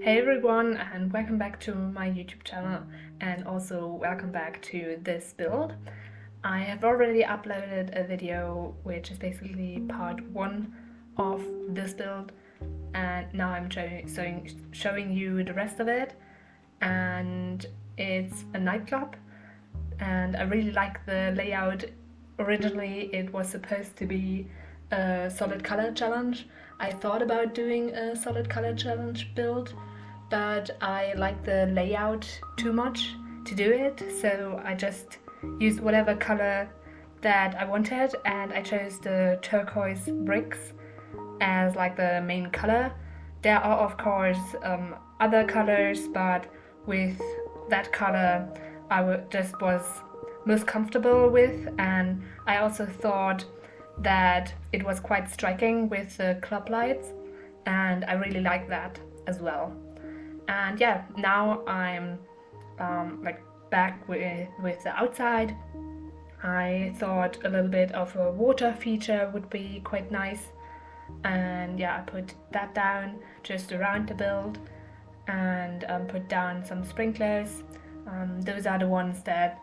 Hey everyone, and welcome back to my YouTube channel, and also welcome back to this build. I have already uploaded a video which is basically part 1 of this build, and now I'm showing you the rest of it. And it's a nightclub, and I really like the layout. Originally it was supposed to be a solid color challenge. I thought about doing a solid color challenge build, but I like the layout too much to do it, so I just used whatever color that I wanted, and I chose the turquoise bricks as like the main color. There are of course other colors, but with that color I just was most comfortable with, and I also thought that it was quite striking with the club lights, and I really like that as well. And yeah, now I'm back with the outside. I thought a little bit of a water feature would be quite nice, and yeah, I put that down just around the build, and put down some sprinklers. Those are the ones that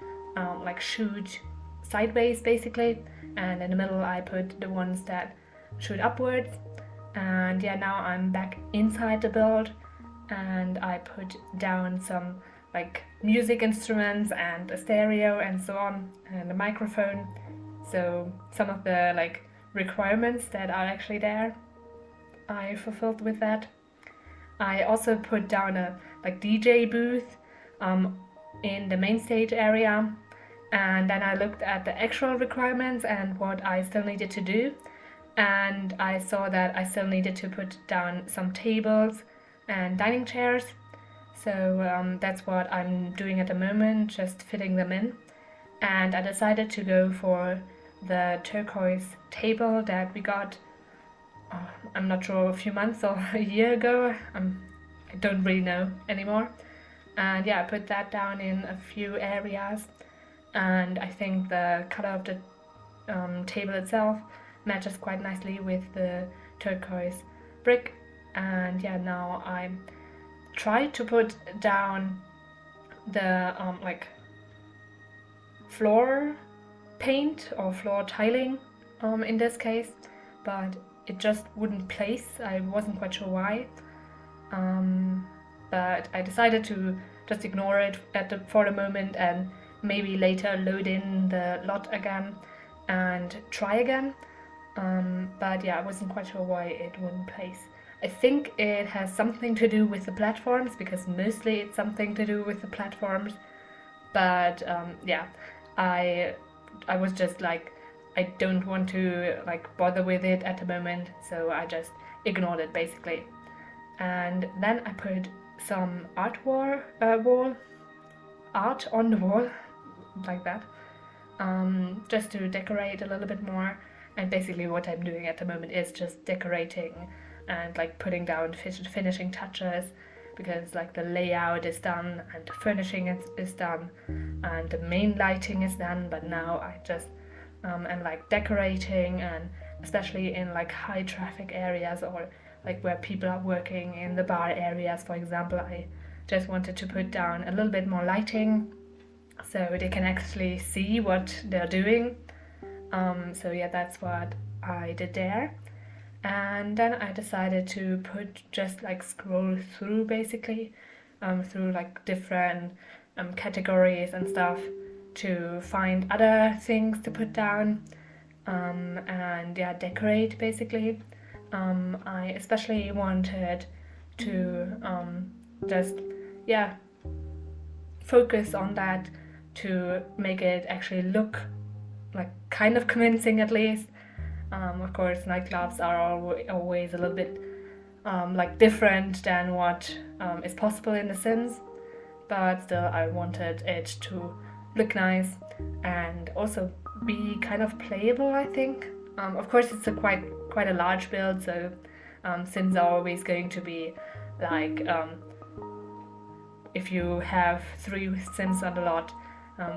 shoot sideways basically, and in the middle I put the ones that shoot upwards. And yeah, now I'm back inside the build, and I put down some music instruments and a stereo and so on, and a microphone. So some of the requirements that are actually there, I fulfilled with that. I also put down a DJ booth in the main stage area, and then I looked at the actual requirements and what I still needed to do, and I saw that I still needed to put down some tables and dining chairs. So that's what I'm doing at the moment, just fitting them in. And I decided to go for the turquoise table that we got, I'm not sure, a few months or a year ago. I don't really know anymore. And yeah, I put that down in a few areas, and I think the color of the table itself matches quite nicely with the turquoise brick. And yeah, now I try to put down the floor paint or floor tiling in this case, but it just wouldn't place. I wasn't quite sure why, but I decided to just ignore it for the moment, and maybe later load in the lot again and try again. But yeah, I wasn't quite sure why it wouldn't place. I think it has something to do with the platforms, because mostly it's something to do with the platforms. But yeah, I was just I don't want to bother with it at the moment, so I just ignored it basically. And then I put some art on the wall like that, just to decorate a little bit more. And basically what I'm doing at the moment is just decorating and putting down finishing touches, because the layout is done and the furnishing is done and the main lighting is done. But now I just am decorating, and especially in high traffic areas, or where people are working in the bar areas, for example, I just wanted to put down a little bit more lighting so they can actually see what they're doing. So yeah, that's what I did there. And then I decided to scroll through basically, through different categories and stuff, to find other things to put down, and yeah, decorate basically. I especially wanted to just focus on that, to make it actually look kind of convincing at least. Of course, nightclubs are always a little bit different than what is possible in The Sims, but still I wanted it to look nice and also be kind of playable, I think. Of course, it's a quite a large build, so Sims are always going to be if you have 3 Sims on the lot,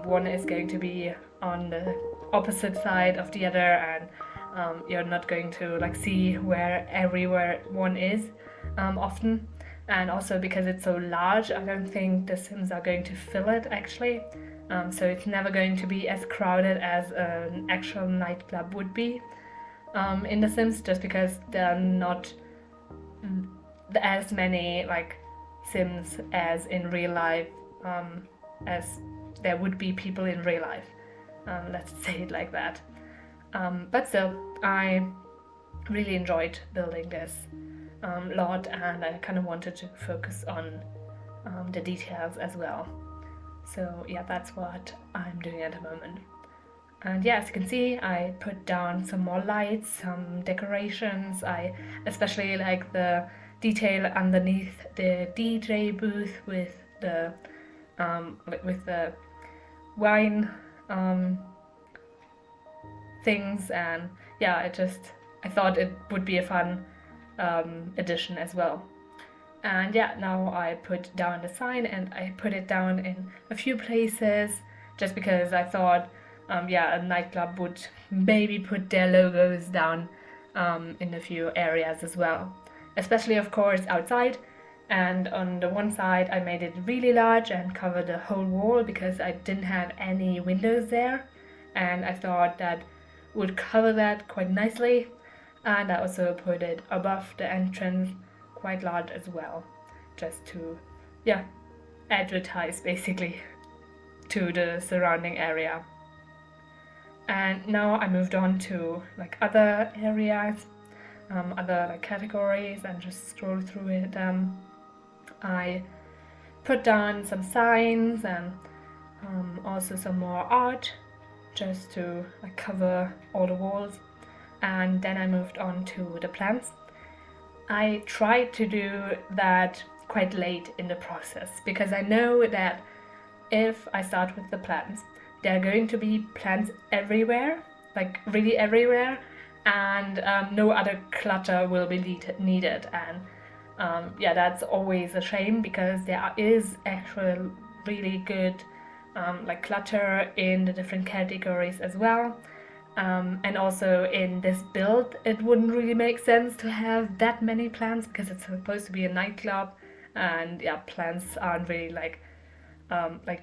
one is going to be on the opposite side of the other, and you're not going to see where everywhere one is often. and also because it's so large, I don't think the Sims are going to fill it actually. So it's never going to be as crowded as an actual nightclub would be in The Sims, just because there are not as many like Sims as in real life, as there would be people in real life. Let's say it like that. But still, I really enjoyed building this lot, and I kind of wanted to focus on the details as well. So yeah, that's what I'm doing at the moment. And yeah, as you can see, I put down some more lights, some decorations. I especially like the detail underneath the DJ booth with the wine things, and yeah, I thought it would be a fun addition as well. And yeah, now I put down the sign, and I put it down in a few places just because I thought a nightclub would maybe put their logos down in a few areas as well, especially of course outside. And on the one side I made it really large and covered the whole wall because I didn't have any windows there, and I thought that would cover that quite nicely. And I also put it above the entrance quite large as well, just to advertise basically to the surrounding area. And now I moved on to like other areas, other like categories, and just scroll through it. I put down some signs and also some more art just to like cover all the walls. And then I moved on to the plants. I tried to do that quite late in the process because I know that if I start with the plants, there are going to be plants everywhere, like really everywhere, and no other clutter will be needed. And that's always a shame because there is actual really good like clutter in the different categories as well. And also in this build, it wouldn't really make sense to have that many plants because it's supposed to be a nightclub, and plants aren't really like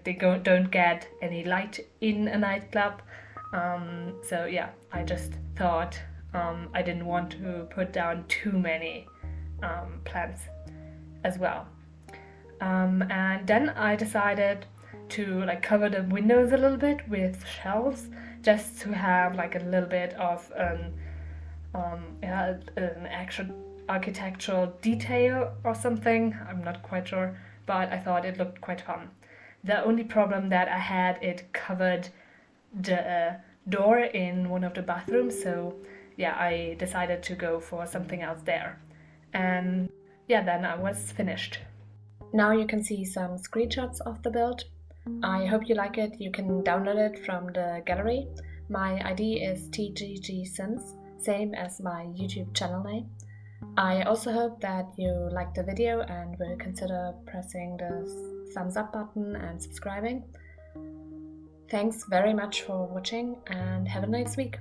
they don't get any light in a nightclub. So yeah, I just thought I didn't want to put down too many plants as well. And then I decided to like cover the windows a little bit with shelves, just to have like a little bit of an actual architectural detail or something. I'm not quite sure, but I thought it looked quite fun. The only problem that I had, it covered the door in one of the bathrooms, so yeah, I decided to go for something else there. And yeah, then I was finished. Now you can see some screenshots of the build. I hope you like it. You can download it from the gallery. My ID is TGGSims, same as my YouTube channel name. I also hope that you liked the video and will consider pressing the thumbs up button and subscribing. Thanks very much for watching, and have a nice week.